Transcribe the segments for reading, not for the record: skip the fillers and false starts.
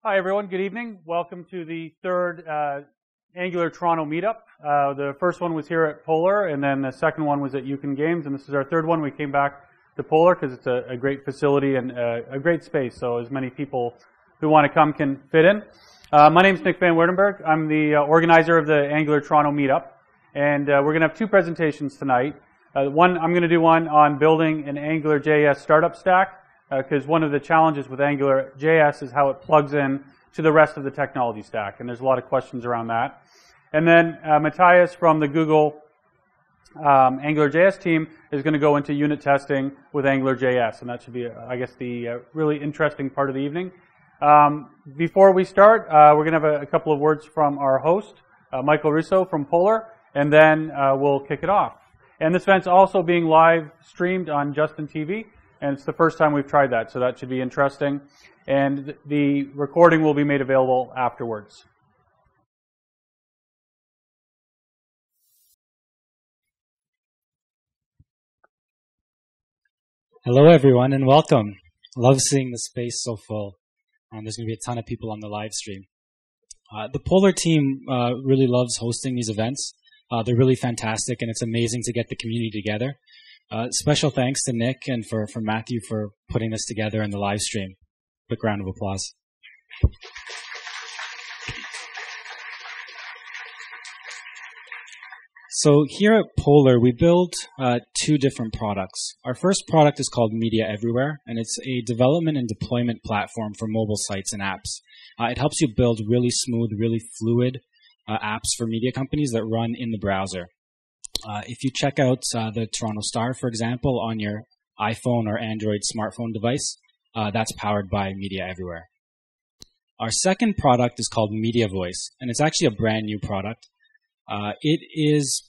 Hi everyone, good evening. Welcome to the third Angular Toronto Meetup. The first one was here at Polar, and then the second one was at Yukon Games, and this is our third one. We came back to Polar because it's a great facility and a great space, so as many people who want to come can fit in. My name is Nick Van Weerdenburg. I'm the organizer of the Angular Toronto Meetup, and we're going to have two presentations tonight. I'm going to do one on building an AngularJS startup stack, because one of the challenges with AngularJS is how it plugs in to the rest of the technology stack, and there's a lot of questions around that. And then Matthias from the Google AngularJS team is going to go into unit testing with AngularJS, and that should be, I guess, the really interesting part of the evening. Before we start, we're going to have a couple of words from our host, Michael Russo from Polar, and then we'll kick it off. And this event's also being live streamed on Justin TV. And it's the first time we've tried that, so that should be interesting. And the recording will be made available afterwards. Hello, everyone, and welcome. Love seeing the space so full. There's going to be a ton of people on the live stream. The Polar team really loves hosting these events. They're really fantastic, and it's amazing to get the community together. Special thanks to Nick and for Matthew for putting this together in the live stream. Quick round of applause. So here at Polar, we build two different products. Our first product is called Media Everywhere, and it's a development and deployment platform for mobile sites and apps. It helps you build really smooth, really fluid apps for media companies that run in the browser. If you check out the Toronto Star, for example, on your iPhone or Android smartphone device, that's powered by Media Everywhere. Our second product is called Media Voice, and it's actually a brand new product. It's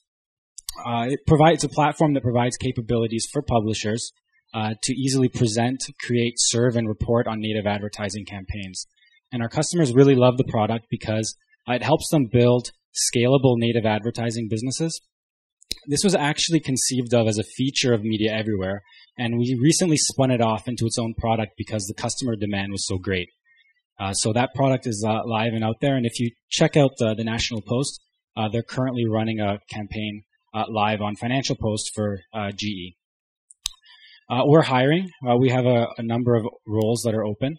a platform that provides capabilities for publishers to easily present, create, serve, and report on native advertising campaigns. And our customers really love the product because it helps them build scalable native advertising businesses. This was actually conceived of as a feature of Media Everywhere, and we recently spun it off into its own product because the customer demand was so great. So that product is live and out there, and if you check out the National Post, they're currently running a campaign live on Financial Post for GE. We're hiring. We have a number of roles that are open.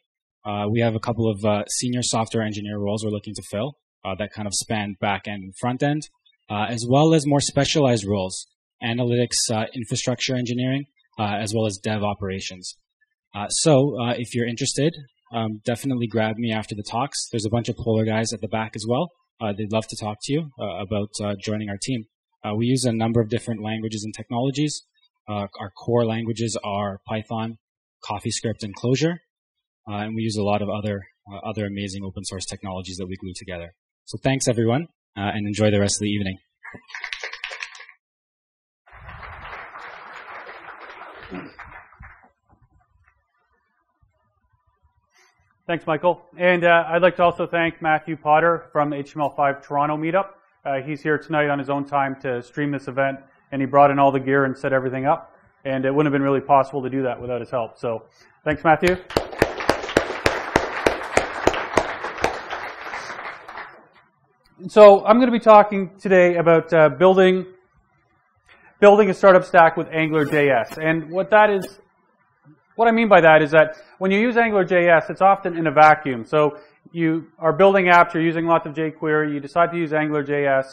We have a couple of senior software engineer roles we're looking to fill that kind of span back-end and front-end. As well as more specialized roles, analytics, infrastructure engineering, as well as dev operations. So if you're interested, definitely grab me after the talks. There's a bunch of Polar guys at the back as well. They'd love to talk to you about joining our team. We use a number of different languages and technologies. Our core languages are Python, CoffeeScript, and Clojure. And we use a lot of other amazing open source technologies that we glue together. So thanks, everyone. And enjoy the rest of the evening. Thanks, Michael. And I'd like to also thank Matthew Potter from HTML5 Toronto Meetup. He's here tonight on his own time to stream this event, and he brought in all the gear and set everything up. And it wouldn't have been really possible to do that without his help. So thanks, Matthew. So I'm going to be talking today about building a startup stack with AngularJS. And what I mean by that is that when you use AngularJS, it's often in a vacuum. So you are building apps, you're using lots of jQuery, you decide to use AngularJS,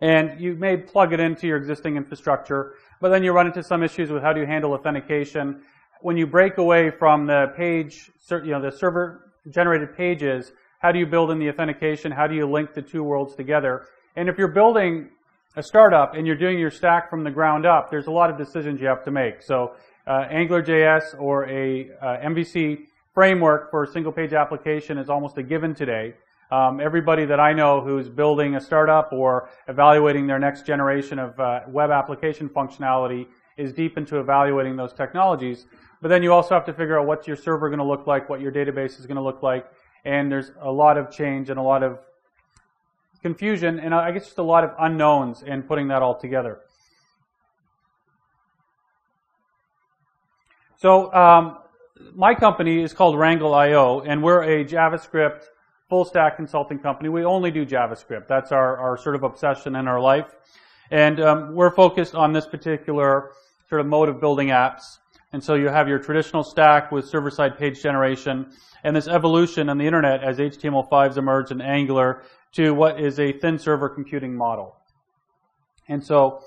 and you may plug it into your existing infrastructure, but then you run into some issues with how do you handle authentication. When you break away from the page, the server-generated pages, how do you build in the authentication? How do you link the two worlds together? And if you're building a startup and you're doing your stack from the ground up, there's a lot of decisions you have to make. So AngularJS or a MVC framework for a single-page application is almost a given today. Everybody that I know who's building a startup or evaluating their next generation of web application functionality is deep into evaluating those technologies. But then you also have to figure out what's your server going to look like, what your database is going to look like. And there's a lot of change and a lot of confusion, and I guess just a lot of unknowns in putting that all together. So my company is called Wrangle.io, and we're a JavaScript full-stack consulting company. We only do JavaScript. That's our sort of obsession in our life. And we're focused on this particular sort of mode of building apps. And so you have your traditional stack with server-side page generation, and this evolution on the internet as HTML5's emerged in Angular to what is a thin server computing model. And so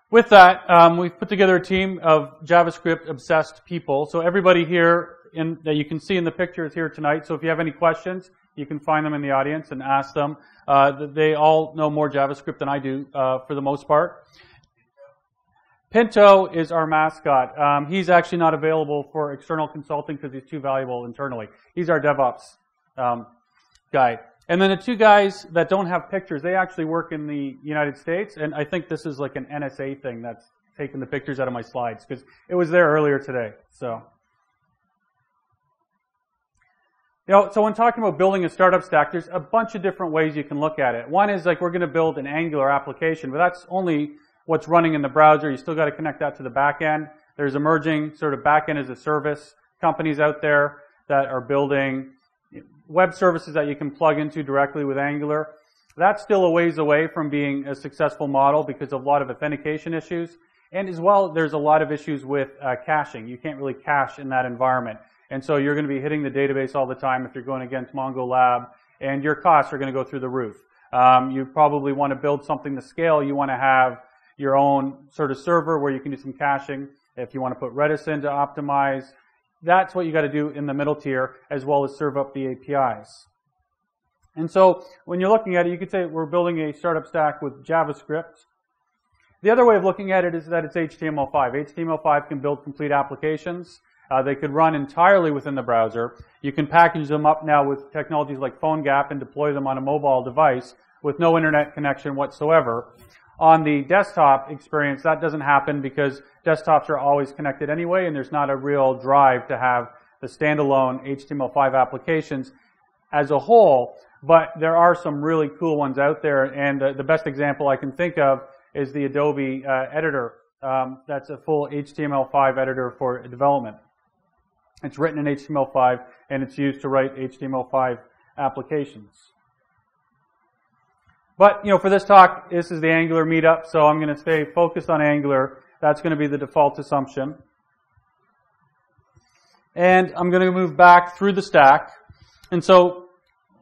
with that, we've put together a team of JavaScript-obsessed people. So everybody here that you can see in the picture is here tonight. So if you have any questions, you can find them in the audience and ask them. They all know more JavaScript than I do for the most part. Pinto is our mascot. He's actually not available for external consulting because he's too valuable internally. He's our DevOps guy. And then the two guys that don't have pictures, they actually work in the United States, and I think this is like an NSA thing that's taking the pictures out of my slides because it was there earlier today. So when talking about building a startup stack, there's a bunch of different ways you can look at it. One is like we're going to build an Angular application, but that's only what's running in the browser. You still got to connect that to the back end. There's emerging sort of back end as a service companies out there that are building web services that you can plug into directly with Angular. That's still a ways away from being a successful model because of a lot of authentication issues. And as well, there's a lot of issues with caching. You can't really cache in that environment. And so you're going to be hitting the database all the time if you're going against Mongo Lab, and your costs are going to go through the roof. You probably want to build something to scale. You want to have your own sort of server where you can do some caching. If you want to put Redis in to optimize, that's what you got to do in the middle tier, as well as serve up the APIs. And so when you're looking at it, you could say we're building a startup stack with JavaScript. The other way of looking at it is that it's HTML5. HTML5 can build complete applications. They could run entirely within the browser. You can package them up now with technologies like PhoneGap and deploy them on a mobile device with no internet connection whatsoever. On the desktop experience, that doesn't happen because desktops are always connected anyway, and there's not a real drive to have the standalone HTML5 applications as a whole. But there are some really cool ones out there, and the best example I can think of is the Adobe editor. That's a full HTML5 editor for development. It's written in HTML5, and it's used to write HTML5 applications. But, for this talk, this is the Angular Meetup, so I'm going to stay focused on Angular. That's going to be the default assumption. And I'm going to move back through the stack. And so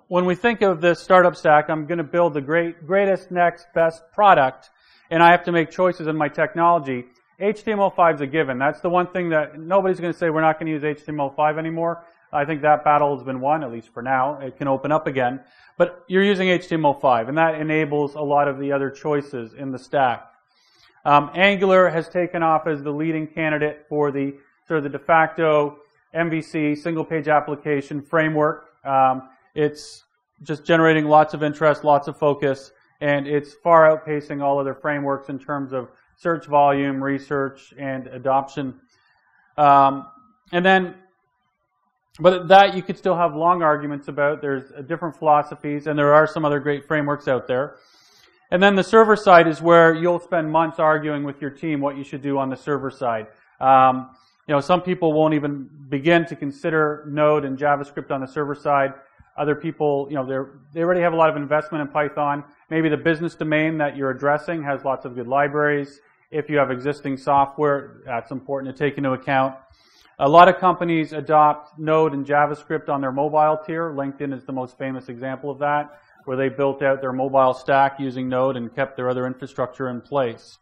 when we think of this startup stack, I'm going to build the greatest, next, best product, and I have to make choices in my technology. HTML5 is a given. That's the one thing that nobody's going to say we're not going to use HTML5 anymore. I think that battle has been won, at least for now. It can open up again. But you're using HTML5, and that enables a lot of the other choices in the stack. Angular has taken off as the leading candidate for the sort of the de facto MVC, single-page application framework. It's just generating lots of interest, lots of focus, and it's far outpacing all other frameworks in terms of search volume, research, and adoption. But that you could still have long arguments about. There's different philosophies, and there are some other great frameworks out there. And then the server side is where you'll spend months arguing with your team what you should do on the server side. Some people won't even begin to consider Node and JavaScript on the server side. Other people, they already have a lot of investment in Python. Maybe the business domain that you're addressing has lots of good libraries. If you have existing software, that's important to take into account. A lot of companies adopt Node and JavaScript on their mobile tier. LinkedIn is the most famous example of that, where they built out their mobile stack using Node and kept their other infrastructure in place.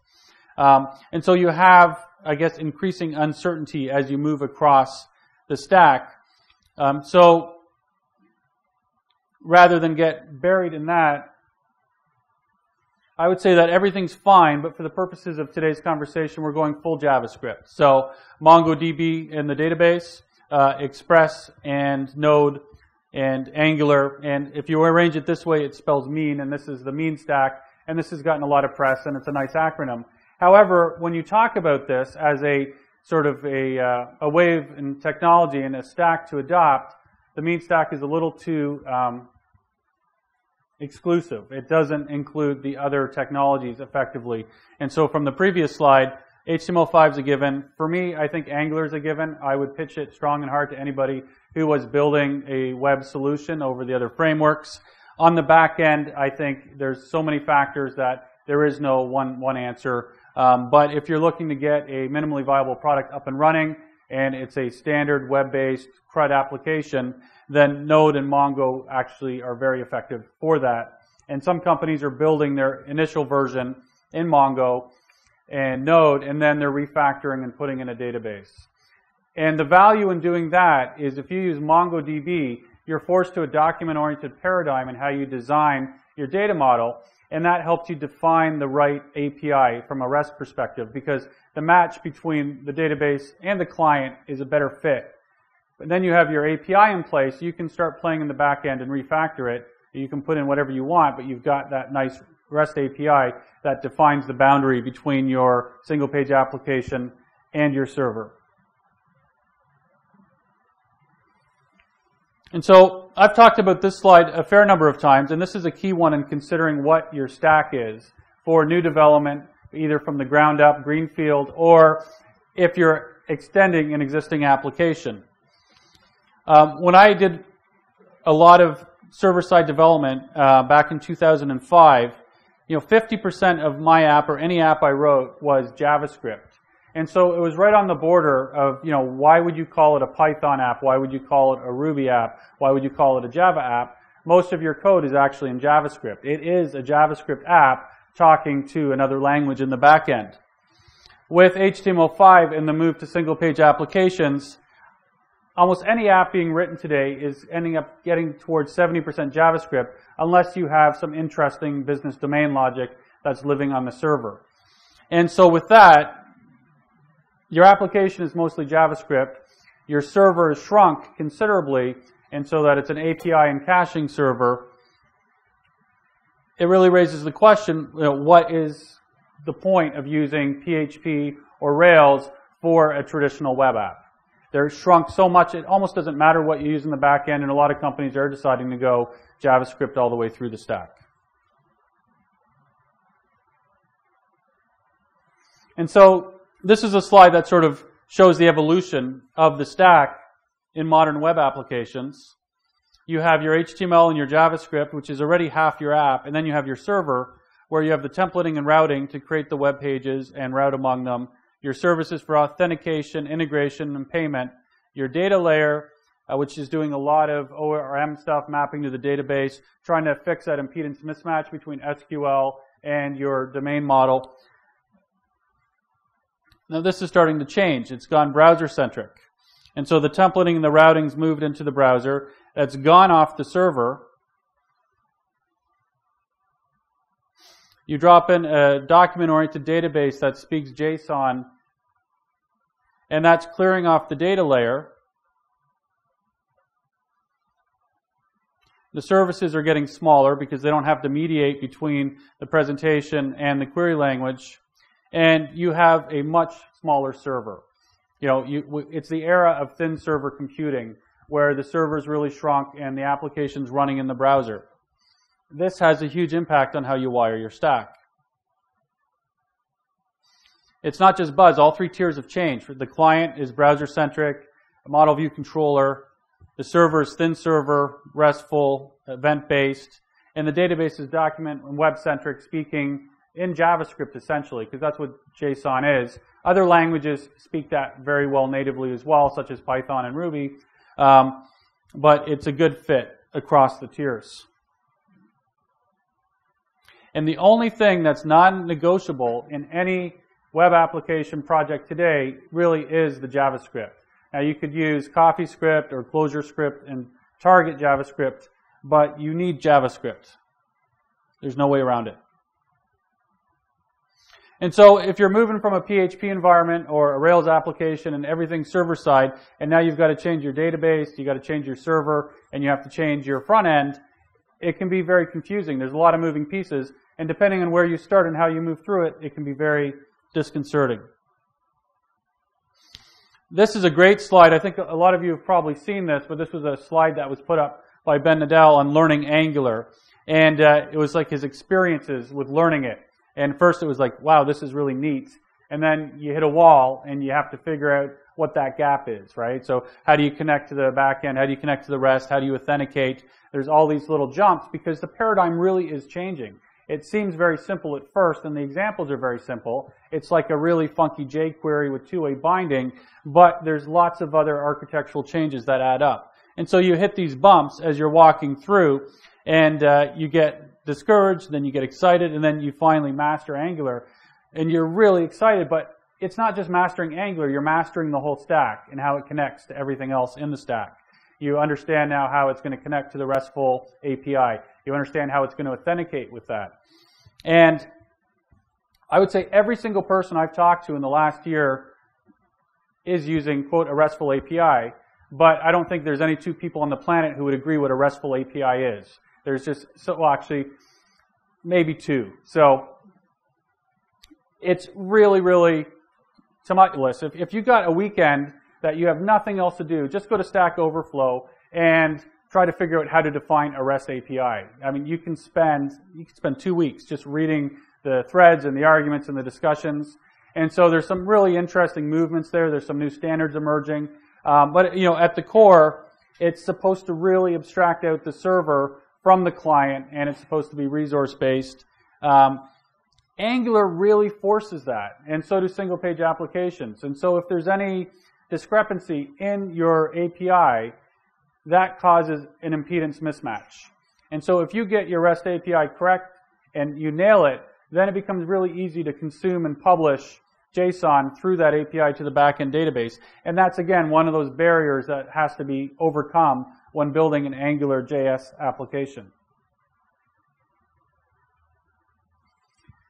And so you have, I guess, increasing uncertainty as you move across the stack. So rather than get buried in that, I would say that everything's fine, but for the purposes of today's conversation, we're going full JavaScript. So MongoDB in the database, Express and Node and Angular. And if you arrange it this way, it spells mean, and this is the mean stack. And this has gotten a lot of press, and it's a nice acronym. However, when you talk about this as a sort of a wave in technology and a stack to adopt, the mean stack is a little too exclusive. It doesn't include the other technologies effectively. And so from the previous slide, HTML5 is a given. For me, I think Angular is a given. I would pitch it strong and hard to anybody who was building a web solution over the other frameworks. On the back end, I think there's so many factors that there is no one answer. But if you're looking to get a minimally viable product up and running, and it's a standard web-based CRUD application, then Node and Mongo actually are very effective for that. And some companies are building their initial version in Mongo and Node, and then they're refactoring and putting in a database. And the value in doing that is if you use MongoDB, you're forced to a document-oriented paradigm in how you design your data model, and that helps you define the right API from a REST perspective, because the match between the database and the client is a better fit. But then you have your API in place, you can start playing in the back end and refactor it. You can put in whatever you want, but you've got that nice REST API that defines the boundary between your single-page application and your server. And so I've talked about this slide a fair number of times, and this is a key one in considering what your stack is for new development, either from the ground up, greenfield, or if you're extending an existing application. When I did a lot of server-side development back in 2005, 50% of my app or any app I wrote was JavaScript. And so it was right on the border of, why would you call it a Python app? Why would you call it a Ruby app? Why would you call it a Java app? Most of your code is actually in JavaScript. It is a JavaScript app talking to another language in the back end. With HTML5 and the move to single-page applications, almost any app being written today is ending up getting towards 70% JavaScript unless you have some interesting business domain logic that's living on the server. And so with that, your application is mostly JavaScript. Your server is shrunk considerably, and so that it's an API and caching server. It really raises the question, what is the point of using PHP or Rails for a traditional web app? They're shrunk so much, it almost doesn't matter what you use in the back end, and a lot of companies are deciding to go JavaScript all the way through the stack. And so this is a slide that sort of shows the evolution of the stack in modern web applications. You have your HTML and your JavaScript, which is already half your app, and then you have your server, where you have the templating and routing to create the web pages and route among them, your services for authentication, integration, and payment, your data layer, which is doing a lot of ORM stuff, mapping to the database, trying to fix that impedance mismatch between SQL and your domain model. Now this is starting to change. It's gone browser-centric. And so the templating and the routing's moved into the browser. That's gone off the server. You drop in a document-oriented database that speaks JSON, and that's clearing off the data layer. The services are getting smaller because they don't have to mediate between the presentation and the query language. And you have a much smaller server. It's the era of thin server computing, where the server's really shrunk and the application's running in the browser. This has a huge impact on how you wire your stack. It's not just Buzz. All three tiers have changed. The client is browser-centric, a model view controller. The server is thin server, RESTful, event-based. And the database is document and web-centric, speaking in JavaScript, essentially, because that's what JSON is. Other languages speak that very well natively as well, such as Python and Ruby. But it's a good fit across the tiers. And the only thing that's non-negotiable in any web application project today really is the JavaScript. Now you could use CoffeeScript or ClojureScript and target JavaScript, but you need JavaScript. There's no way around it. And so if you're moving from a PHP environment or a Rails application and everything server-side, and now you've got to change your database, you've got to change your server, and you have to change your front end, it can be very confusing. There's a lot of moving pieces, and depending on where you start and how you move through it, it can be very disconcerting. This is a great slide. I think a lot of you have probably seen this, but this was a slide that was put up by Ben Nadel on learning Angular. And it was like his experiences with learning it. And first it was like, wow, this is really neat. and then you hit a wall and you have to figure out what that gap is, right? So how do you connect to the back end? How do you connect to the REST? How do you authenticate? There's all these little jumps because the paradigm really is changing. It seems very simple at first, and the examples are very simple. It's like a really funky jQuery with two-way binding, but there's lots of other architectural changes that add up. And so you hit these bumps as you're walking through, and you get discouraged, then you get excited, and then you finally master Angular, and you're really excited, but it's not just mastering Angular, you're mastering the whole stack and how it connects to everything else in the stack. You understand now how it's going to connect to the RESTful API. You understand how it's going to authenticate with that. And I would say every single person I've talked to in the last year is using, quote, a RESTful API, but I don't think there's any two people on the planet who would agree what a RESTful API is. There's just, well, actually, maybe two. So it's really, really tumultuous. If you've got a weekend that you have nothing else to do, just go to Stack Overflow and try to figure out how to define a REST API. I mean, you can spend 2 weeks just reading the threads and the arguments and the discussions. And so there's some really interesting movements there. There's some new standards emerging. But you know, at the core, it's supposed to really abstract out the server from the client, and it's supposed to be resource-based. Angular really forces that, and so do single-page applications. And so if there's any discrepancy in your API, that causes an impedance mismatch. And so if you get your REST API correct and you nail it, then it becomes really easy to consume and publish JSON through that API to the backend database. And that's, again, one of those barriers that has to be overcome when building an AngularJS application.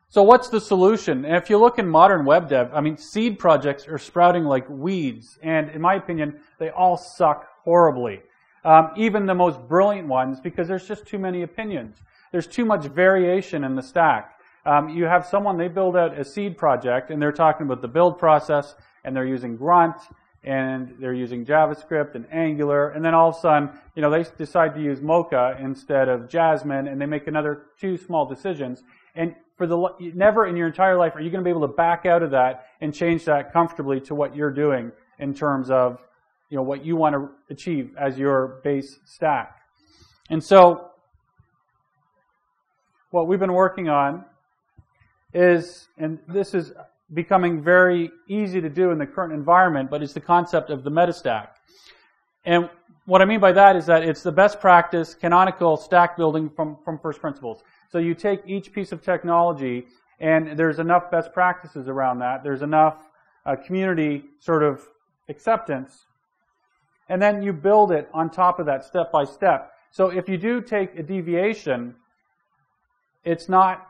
So what's the solution? And if you look in modern web dev, I mean, seed projects are sprouting like weeds. And in my opinion, they all suck horribly. Even the most brilliant ones, because there's just too many opinions. There's too much variation in the stack. You have someone, they build out a seed project, and they're talking about the build process, and they're using Grunt, and they're using JavaScript and Angular, and then all of a sudden, you know, they decide to use Mocha instead of Jasmine, and they make another 2 small decisions. And never in your entire life are you going to be able to back out of that and change that comfortably to what you're doing in terms of, you know, what you want to achieve as your base stack. And so what we've been working on is, and this is becoming very easy to do in the current environment, but it's the concept of the metastack. And what I mean by that is that it's the best practice canonical stack building from first principles. So you take each piece of technology, and there's enough best practices around that. There's enough community sort of acceptance. And then you build it on top of that step by step. So if you do take a deviation, it's not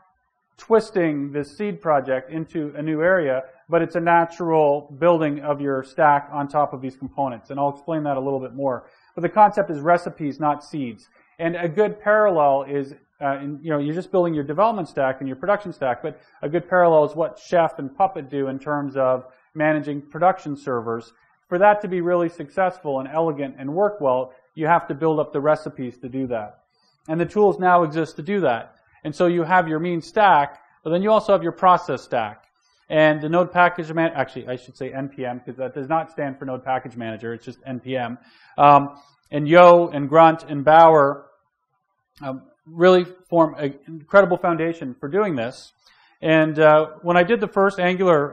twisting the seed project into a new area, but it's a natural building of your stack on top of these components. And I'll explain that a little bit more. But the concept is recipes, not seeds. And a good parallel is, you know, you're just building your development stack and your production stack, but a good parallel is what Chef and Puppet do in terms of managing production servers. For that to be really successful and elegant and work well, you have to build up the recipes to do that. And the tools now exist to do that. And so you have your mean stack, but then you also have your process stack. And the Node Package Manager, actually I should say NPM, because that does not stand for Node Package Manager, it's just NPM. And Yo and Grunt and Bower really form an incredible foundation for doing this. And when I did the first Angular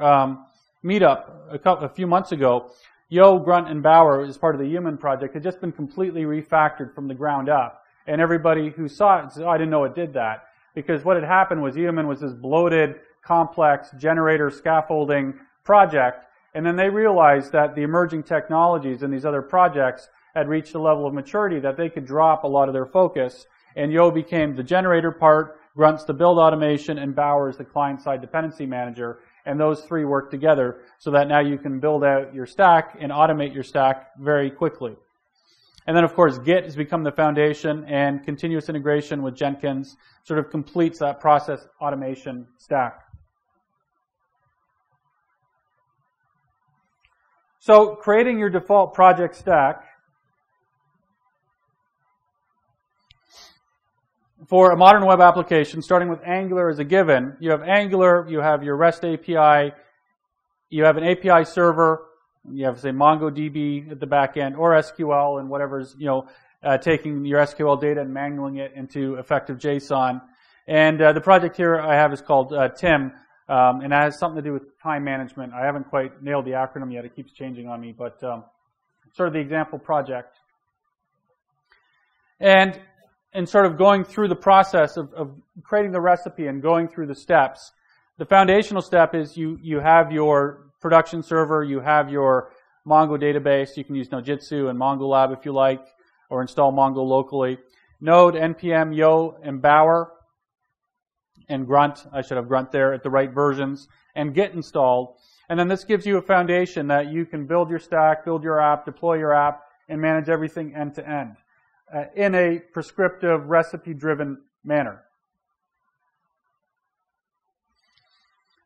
meetup a few months ago, Yo, Grunt, and Bower, as part of the Human project, had just been completely refactored from the ground up. And everybody who saw it said, oh, I didn't know it did that. Because what had happened was Human was this bloated, complex generator scaffolding project. And then they realized that the emerging technologies in these other projects had reached a level of maturity that they could drop a lot of their focus. And Yo became the generator part, Grunt's the build automation, and Bower is the client-side dependency manager. And those 3 work together so that now you can build out your stack and automate your stack very quickly. And then, of course, Git has become the foundation, and continuous integration with Jenkins sort of completes that process automation stack. So creating your default project stack for a modern web application, starting with Angular as a given, you have Angular, you have your REST API, you have an API server, you have, say, MongoDB at the back end, or SQL, and whatever's, taking your SQL data and mangling it into effective JSON. And the project here I have is called TIM, and it has something to do with time management. I haven't quite nailed the acronym yet. It keeps changing on me, but sort of the example project. And sort of going through the process of creating the recipe and going through the steps, the foundational step is you have your production server, you have your Mongo database. You can use Nojitsu and MongoLab if you like, or install Mongo locally. Node, NPM, Yo, and Bower, and Grunt. I should have Grunt there at the right versions, and Git installed. And then this gives you a foundation that you can build your stack, build your app, deploy your app, and manage everything end to end in a prescriptive, recipe-driven manner.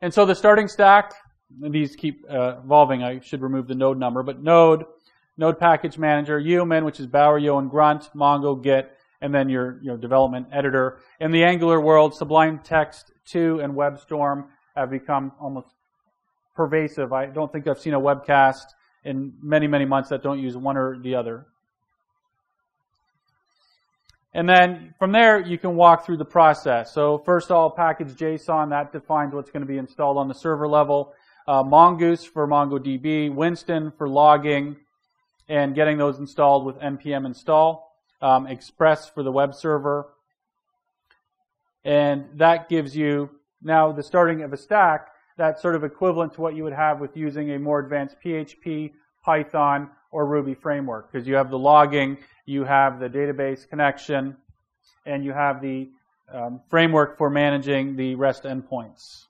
And so the starting stack, these keep evolving. I should remove the node number, but Node Package Manager, Yeoman, which is Bower, Yo, and Grunt, Mongo, Git, and then your development editor. In the Angular world, Sublime Text 2 and WebStorm have become almost pervasive. I don't think I've seen a webcast in many, many months that don't use one or the other. And then from there, you can walk through the process. So first of all, package JSON, that defines what's going to be installed on the server level. Mongoose for MongoDB, Winston for logging, and getting those installed with npm install. Express for the web server. And that gives you now the starting of a stack that's sort of equivalent to what you would have with using a more advanced PHP, Python, or Ruby framework, because you have the logging, you have the database connection, and you have the framework for managing the REST endpoints.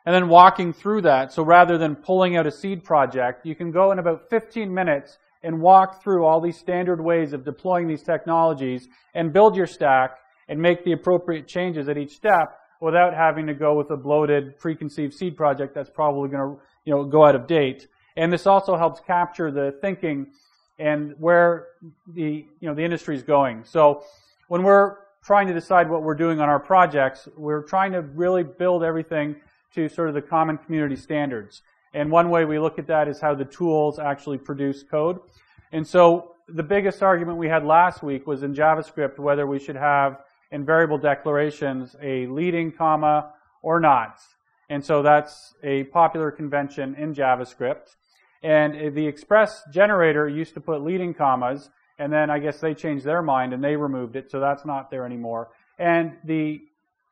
And then walking through that, so rather than pulling out a seed project, you can go in about 15 minutes and walk through all these standard ways of deploying these technologies and build your stack and make the appropriate changes at each step without having to go with a bloated, preconceived seed project that's probably going to go out of date. And this also helps capture the thinking and where the industry is going. So when we're trying to decide what we're doing on our projects, we're trying to really build everything to sort of the common community standards. And one way we look at that is how the tools actually produce code. And so the biggest argument we had last week was in JavaScript whether we should have in variable declarations a leading comma or not. And so that's a popular convention in JavaScript. And the Express generator used to put leading commas, and then I guess they changed their mind and they removed it, so that's not there anymore. And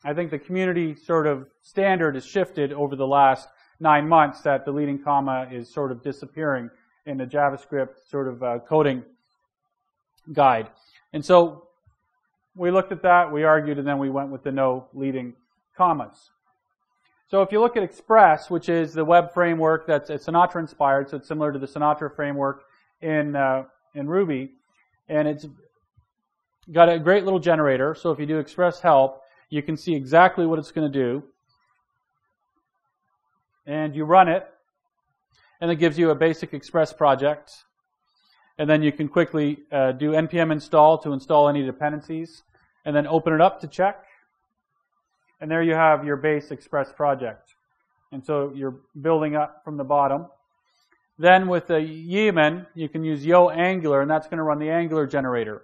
I think the community sort of standard has shifted over the last 9 months that the leading comma is sort of disappearing in the JavaScript sort of coding guide. And so we looked at that, we argued, and then we went with the no leading commas. So if you look at Express, which is the web framework that's Sinatra inspired, so it's similar to the Sinatra framework in Ruby, and it's got a great little generator. So if you do Express help, you can see exactly what it's going to do. And you run it, and it gives you a basic Express project. And then you can quickly do npm install to install any dependencies, and then open it up to check. And there you have your base Express project. And so you're building up from the bottom. Then with the Yeoman, you can use Yo Angular, and that's going to run the Angular generator.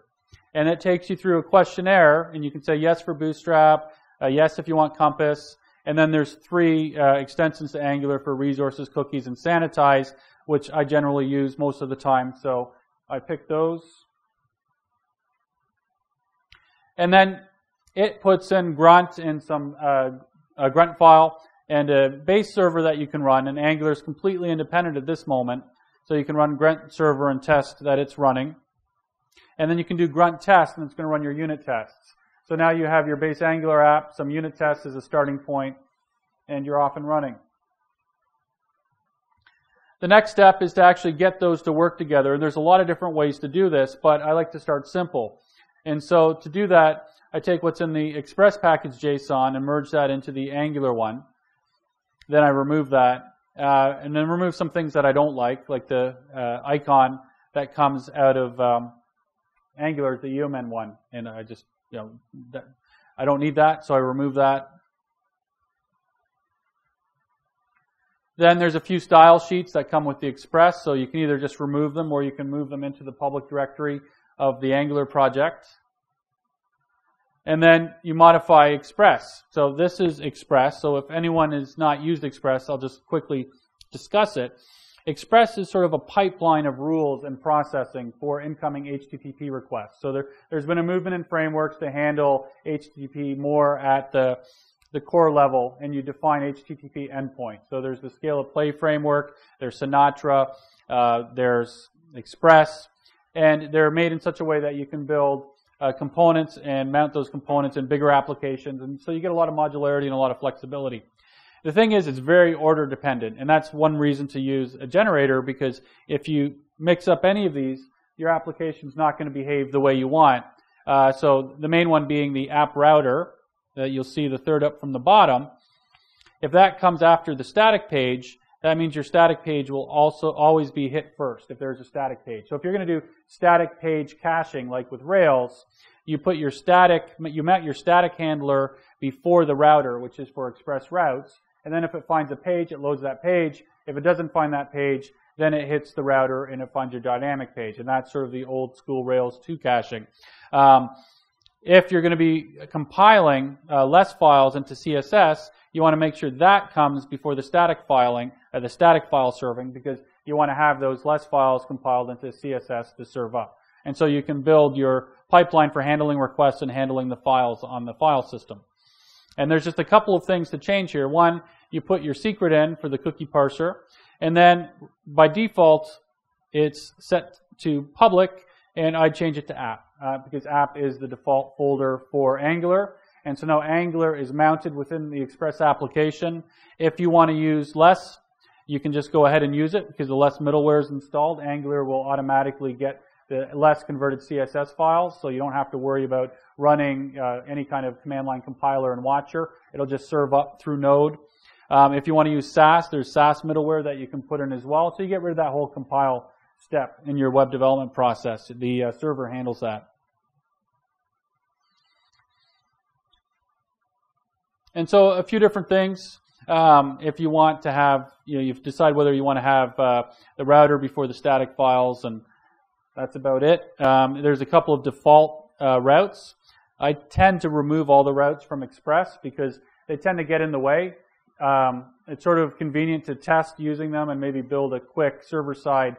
And it takes you through a questionnaire, and you can say yes for Bootstrap, yes if you want Compass, and then there's 3 extensions to Angular for resources, cookies, and sanitize, which I generally use most of the time, so I picked those. And then it puts in Grunt in some a Grunt file and a base server that you can run, and Angular is completely independent at this moment, so you can run Grunt server and test that it's running. And then you can do Grunt test, and it's going to run your unit tests. So now you have your base Angular app, some unit tests as a starting point, and you're off and running. The next step is to actually get those to work together. And there's a lot of different ways to do this, but I like to start simple. And so to do that, I take what's in the Express package JSON and merge that into the Angular one. Then I remove that, and then remove some things that I don't like the icon that comes out of Angular, the Yeoman one, and I just, I don't need that, so I remove that. Then there's a few style sheets that come with the Express, so you can either just remove them or you can move them into the public directory of the Angular project. And then you modify Express. So this is Express, so if anyone has not used Express, I'll just quickly discuss it. Express is sort of a pipeline of rules and processing for incoming HTTP requests. So there's been a movement in frameworks to handle HTTP more at the core level, and you define HTTP endpoints. So there's the Scale of Play framework, there's Sinatra, there's Express, and they're made in such a way that you can build components and mount those components in bigger applications, and so you get a lot of modularity and a lot of flexibility. The thing is, it's very order dependent, and that's one reason to use a generator, because if you mix up any of these, your application's not going to behave the way you want. So the main one being the app router, that you'll see the third up from the bottom. If that comes after the static page, that means your static page will also always be hit first if there's a static page. So if you're going to do static page caching like with Rails, you mount your static handler before the router, which is for express routes, and then if it finds a page, it loads that page. If it doesn't find that page, then it hits the router and it finds your dynamic page, and that's sort of the old school Rails 2 caching. If you're going to be compiling less files into CSS, you want to make sure that comes before the static filing, the static file serving, because you want to have those less files compiled into CSS to serve up. And so you can build your pipeline for handling requests and handling the files on the file system. And there's just a couple of things to change here. One, you put your secret in for the cookie parser, and then by default, it's set to public, and I change it to app. Because app is the default folder for Angular. And so now Angular is mounted within the Express application. If you want to use less, you can just go ahead and use it, because the less middleware is installed. Angular will automatically get the less converted CSS files, so you don't have to worry about running any kind of command line compiler and watcher. It'll just serve up through Node. If you want to use Sass, there's Sass middleware that you can put in as well. So you get rid of that whole compile step in your web development process. The server handles that. And so a few different things. If you want to have, you decide whether you want to have the router before the static files, and that's about it. There's a couple of default routes. I tend to remove all the routes from Express because they tend to get in the way. It's sort of convenient to test using them and maybe build a quick server-side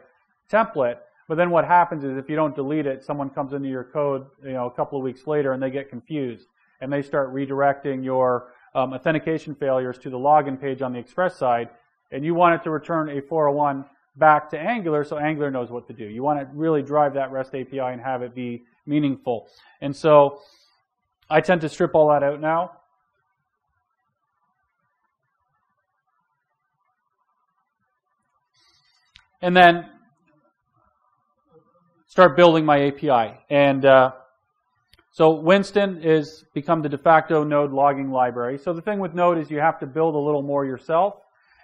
template. But then what happens is if you don't delete it, someone comes into your code, a couple of weeks later, and they get confused, and they start redirecting your authentication failures to the login page on the Express side, and you want it to return a 401 back to Angular so Angular knows what to do. You want to really drive that REST API and have it be meaningful. And so I tend to strip all that out now. And then start building my API. And so Winston is become the de facto Node logging library. So the thing with Node is you have to build a little more yourself.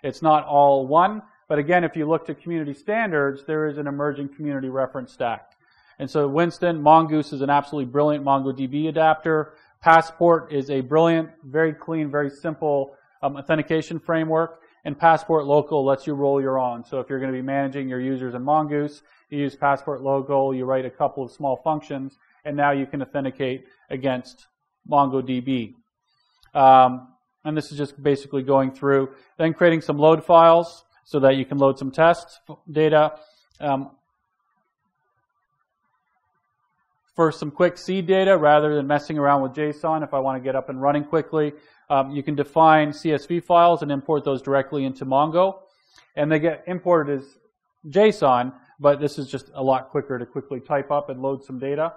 It's not all one. But again, if you look to community standards, there is an emerging community reference stack. And so Winston, Mongoose is an absolutely brilliant MongoDB adapter. Passport is a brilliant, very clean, very simple authentication framework. And Passport Local lets you roll your own. So if you're going to be managing your users in Mongoose, you use Passport Local, you write a couple of small functions, and now you can authenticate against MongoDB. And this is just basically going through, then creating some load files so that you can load some test data. For some quick seed data, rather than messing around with JSON, if I want to get up and running quickly, you can define CSV files and import those directly into Mongo. And they get imported as JSON, but this is just a lot quicker to quickly type up and load some data.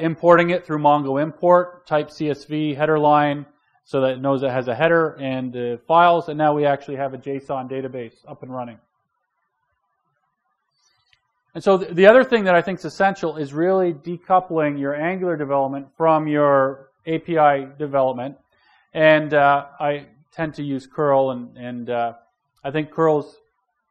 Importing it through Mongo import, type CSV header line so that it knows it has a header and the files, and now we actually have a JSON database up and running. And so the other thing that I think is essential is really decoupling your Angular development from your API development. And I tend to use curl, and I think curl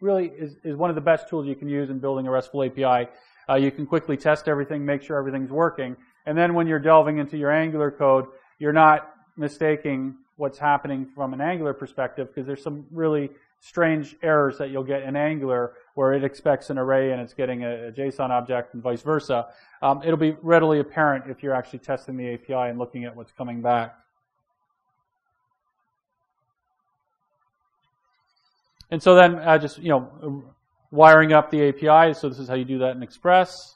really is one of the best tools you can use in building a RESTful API. You can quickly test everything, make sure everything's working, and then when you're delving into your Angular code, you're not mistaking what's happening from an Angular perspective, because there's some really strange errors that you'll get in Angular where it expects an array and it's getting a JSON object and vice versa. It'll be readily apparent if you're actually testing the API and looking at what's coming back. And so then just, wiring up the API. So this is how you do that in Express.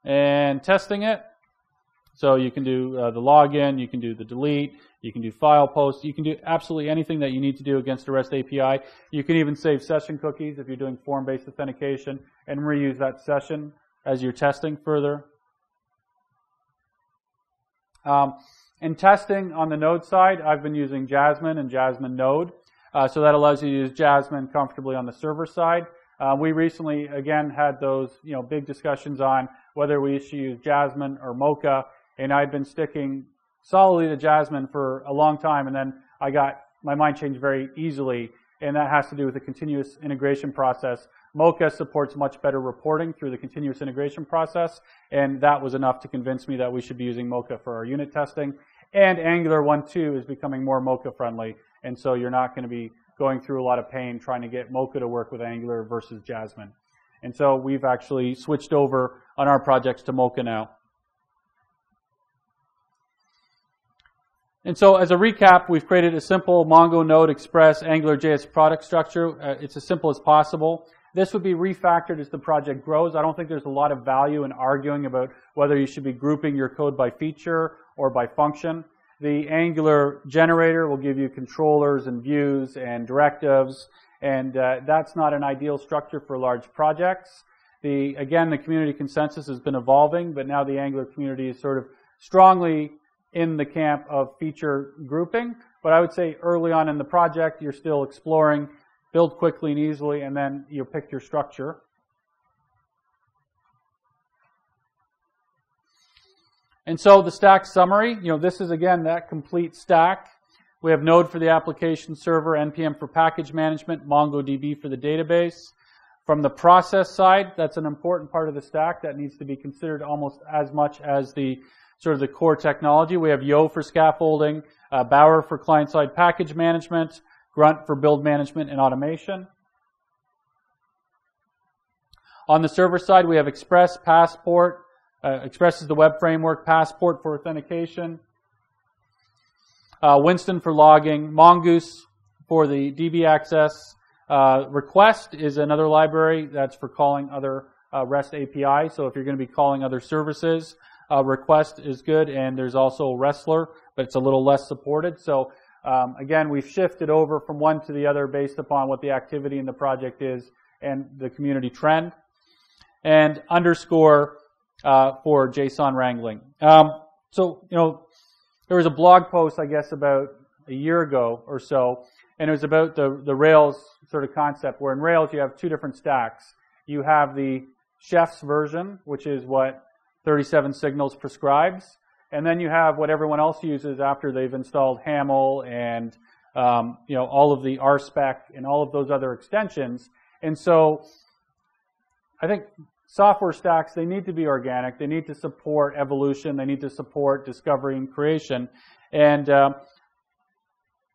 And testing it. So you can do the login, you can do the delete, you can do file post, you can do absolutely anything that you need to do against a REST API. You can even save session cookies if you're doing form-based authentication and reuse that session as you're testing further. In testing on the Node side, I've been using Jasmine and Jasmine Node. So that allows you to use Jasmine comfortably on the server side. We recently, again, had those big discussions on whether we should use Jasmine or Mocha, and I'd been sticking solidly to Jasmine for a long time, and then my mind changed very easily, and that has to do with the continuous integration process. Mocha supports much better reporting through the continuous integration process, and that was enough to convince me that we should be using Mocha for our unit testing. And Angular 1.2 is becoming more Mocha friendly, and so you're not going to be going through a lot of pain trying to get Mocha to work with Angular versus Jasmine. And so we've actually switched over on our projects to Mocha now. And so as a recap, we've created a simple Mongo, Node, Express, AngularJS product structure. It's as simple as possible. This would be refactored as the project grows. I don't think there's a lot of value in arguing about whether you should be grouping your code by feature or by function. The Angular generator will give you controllers and views and directives, and that's not an ideal structure for large projects. Again, the community consensus has been evolving, but now the Angular community is sort of strongly in the camp of feature grouping. But I would say early on in the project, you're still exploring, build quickly and easily, and then you'll pick your structure. And so the stack summary, this is again that complete stack. We have Node for the application server, NPM for package management, MongoDB for the database. From the process side, that's an important part of the stack that needs to be considered almost as much as the sort of the core technology. We have Yo for scaffolding, Bower for client-side package management, Grunt for build management and automation. On the server side, we have Express, Passport. Express is the web framework, Passport for authentication, Winston for logging, Mongoose for the DB access, Request is another library that's for calling other REST APIs. So if you're going to be calling other services, Request is good, and there's also Wrestler, but it's a little less supported. So again, we've shifted over from one to the other based upon what the activity in the project is and the community trend. And underscore for JSON wrangling. So, there was a blog post, I guess, about a year ago or so, and it was about the Rails sort of concept, where in Rails you have two different stacks. You have the chef's version, which is what 37 Signals prescribes, and then you have what everyone else uses after they've installed Haml and all of the RSpec and all of those other extensions. And so I think software stacks, they need to be organic. They need to support evolution. They need to support discovery and creation. And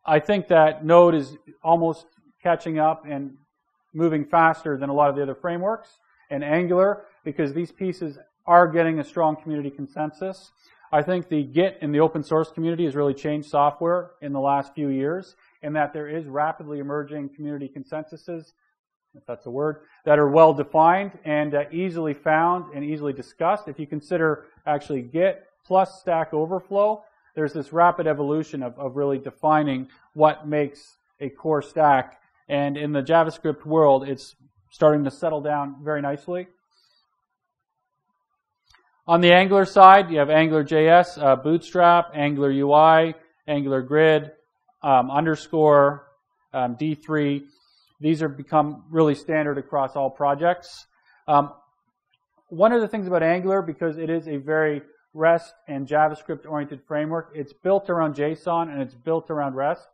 I think that Node is almost catching up and moving faster than a lot of the other frameworks, and Angular, because these pieces are getting a strong community consensus. I think the Git in the open source community has really changed software in the last few years, in that there is rapidly emerging community consensuses, if that's a word, that are well defined and easily found and easily discussed. If you consider actually Git plus Stack Overflow, there's this rapid evolution of really defining what makes a core stack. And in the JavaScript world, it's starting to settle down very nicely. On the Angular side, you have AngularJS, Bootstrap, Angular UI, Angular Grid, underscore, D3. These have become really standard across all projects. One of the things about Angular, because it is a very REST and JavaScript-oriented framework, it's built around JSON and it's built around REST.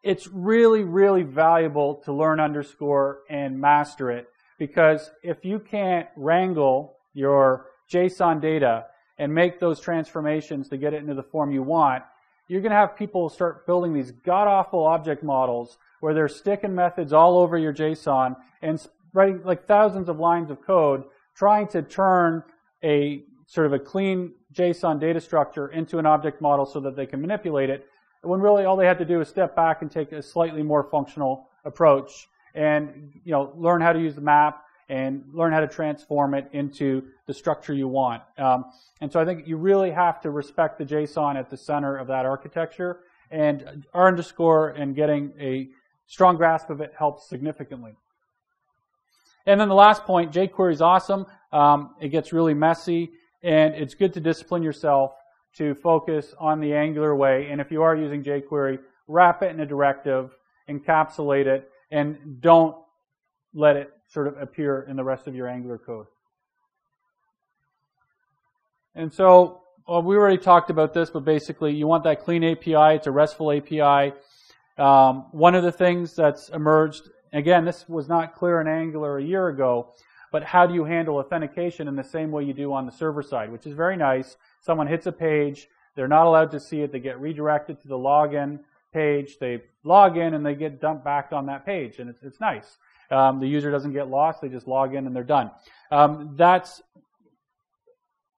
It's really, really valuable to learn underscore and master it, because if you can't wrangle your JSON data and make those transformations to get it into the form you want, you're going to have people start building these god-awful object models where they're sticking methods all over your JSON and writing like thousands of lines of code trying to turn a sort of a clean JSON data structure into an object model so that they can manipulate it, when really all they have to do is step back and take a slightly more functional approach and learn how to use the map and learn how to transform it into the structure you want. And so I think you really have to respect the JSON at the center of that architecture, and R_ and getting a strong grasp of it helps significantly. And then the last point, jQuery is awesome. It gets really messy, and it's good to discipline yourself to focus on the Angular way. And if you are using jQuery, wrap it in a directive, encapsulate it, and don't let it sort of appear in the rest of your Angular code. And so we already talked about this, but basically you want that clean API. It's a RESTful API. One of the things that's emerged, again, this was not clear in Angular a year ago, but how do you handle authentication in the same way you do on the server side, which is very nice. Someone hits a page, they're not allowed to see it, they get redirected to the login page, they log in and they get dumped back on that page, and it's nice. The user doesn't get lost, they just log in and they're done. That's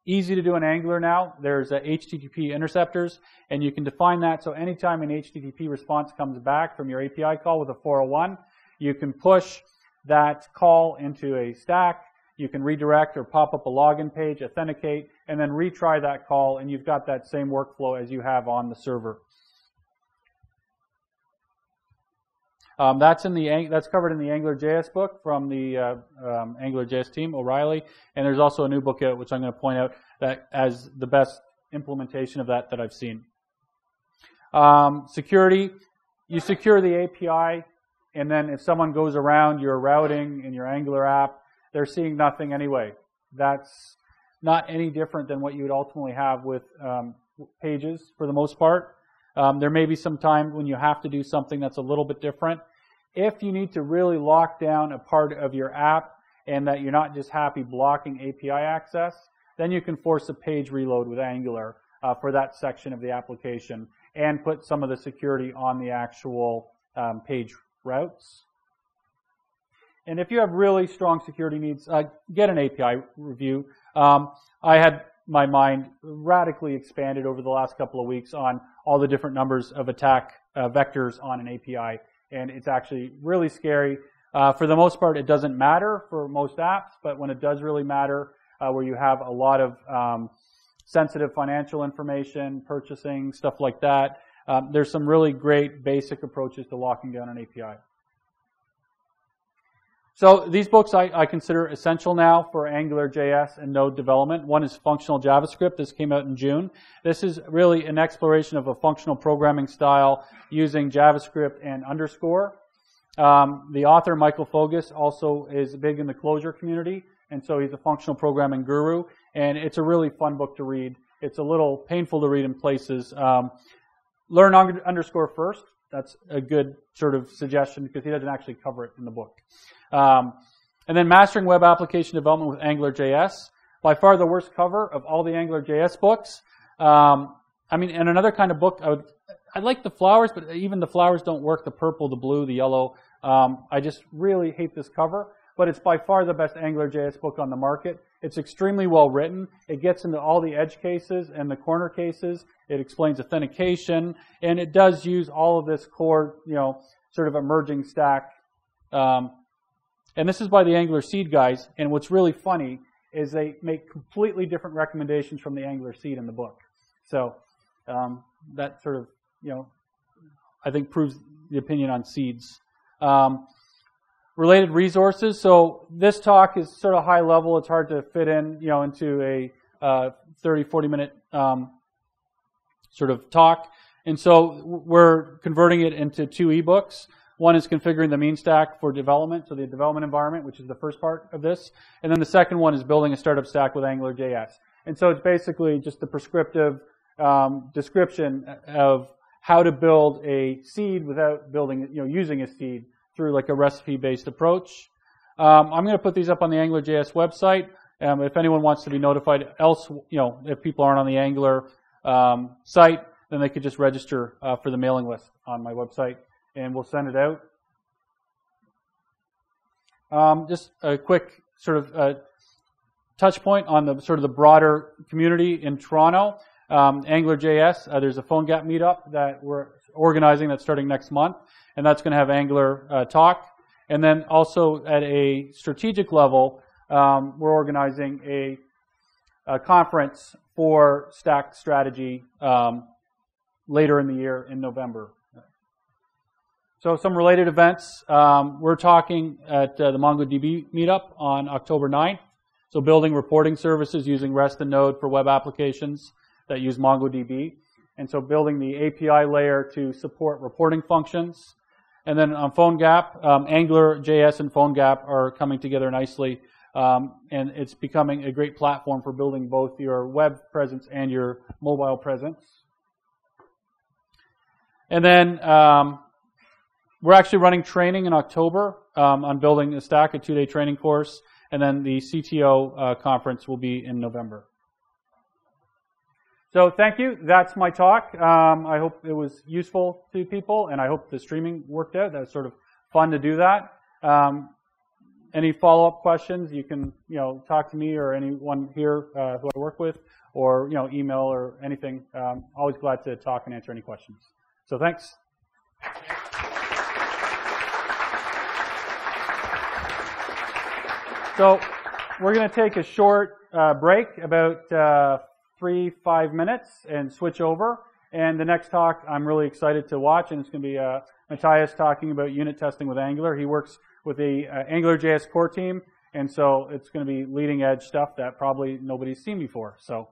easy to do in Angular now. There's HTTP interceptors, and you can define that so anytime an HTTP response comes back from your API call with a 401, you can push that call into a stack, you can redirect or pop up a login page, authenticate, and then retry that call, and you've got that same workflow as you have on the server. That's covered in the AngularJS book from the AngularJS team, O'Reilly, and there's also a new book out, which I'm going to point out that as the best implementation of that I've seen. Security, you secure the API, and then if someone goes around your routing in your Angular app, they're seeing nothing anyway. That's not any different than what you would ultimately have with pages for the most part. There may be some time when you have to do something that's a little bit different. If you need to really lock down a part of your app and that you're not just happy blocking API access, then you can force a page reload with Angular for that section of the application and put some of the security on the actual page routes. And if you have really strong security needs, get an API review. I had my mind radically expanded over the last couple of weeks on all the different numbers of attack vectors on an API, and it's actually really scary. For the most part, it doesn't matter for most apps, but when it does really matter, where you have a lot of sensitive financial information, purchasing, stuff like that, there's some really great basic approaches to locking down an API. So these books I consider essential now for AngularJS and Node development. One is Functional JavaScript. This came out in June. This is really an exploration of a functional programming style using JavaScript and underscore. The author, Michael Fogus, also is big in the Clojure community, and so he's a functional programming guru, and it's a really fun book to read. It's a little painful to read in places. Learn underscore first. That's a good sort of suggestion because he doesn't actually cover it in the book. And then Mastering Web Application Development with AngularJS. By far the worst cover of all the AngularJS books. And another kind of book, I like the flowers, but even the flowers don't work. The purple, the blue, the yellow. I just really hate this cover, but it's by far the best AngularJS book on the market. It's extremely well written. It gets into all the edge cases and the corner cases. It explains authentication, and it does use all of this core, sort of emerging stack. And this is by the Angular Seed guys, and what's really funny is they make completely different recommendations from the Angular Seed in the book. So that sort of, I think proves the opinion on seeds. Related resources. So this talk is sort of high level. It's hard to fit in, into a 30, 40 minute sort of talk. And so we're converting it into 2 ebooks. One is configuring the mean stack for development, so the development environment, which is the first part of this. And then the second one is building a startup stack with AngularJS. And so it's basically just the prescriptive description of how to build a seed without building, using a seed through like a recipe-based approach. I'm going to put these up on the AngularJS website. If anyone wants to be notified else, if people aren't on the Angular site, then they could just register for the mailing list on my website, and we'll send it out. Just a quick sort of touch point on the sort of the broader community in Toronto. AngularJS, there's a PhoneGap meetup that we're organizing that's starting next month, and that's going to have Angular talk. And then also at a strategic level, we're organizing a conference for Stack strategy later in the year in November. So some related events. We're talking at the MongoDB meetup on October 9th. So building reporting services using REST and Node for web applications that use MongoDB. And so building the API layer to support reporting functions. And then on PhoneGap, AngularJS and PhoneGap are coming together nicely. And it's becoming a great platform for building both your web presence and your mobile presence. And then we're actually running training in October on building a stack, a 2-day training course. And then the CTO conference will be in November. So thank you. That's my talk. I hope it was useful to people, and I hope the streaming worked out. That was sort of fun to do that. Any follow-up questions, you can talk to me or anyone here who I work with, or email or anything. Always glad to talk and answer any questions. So thanks. So we're going to take a short break, about 3-5 minutes, and switch over. And the next talk I'm really excited to watch, and it's going to be Matthias talking about unit testing with Angular. He works with the AngularJS core team, and so it's going to be leading edge stuff that probably nobody's seen before. So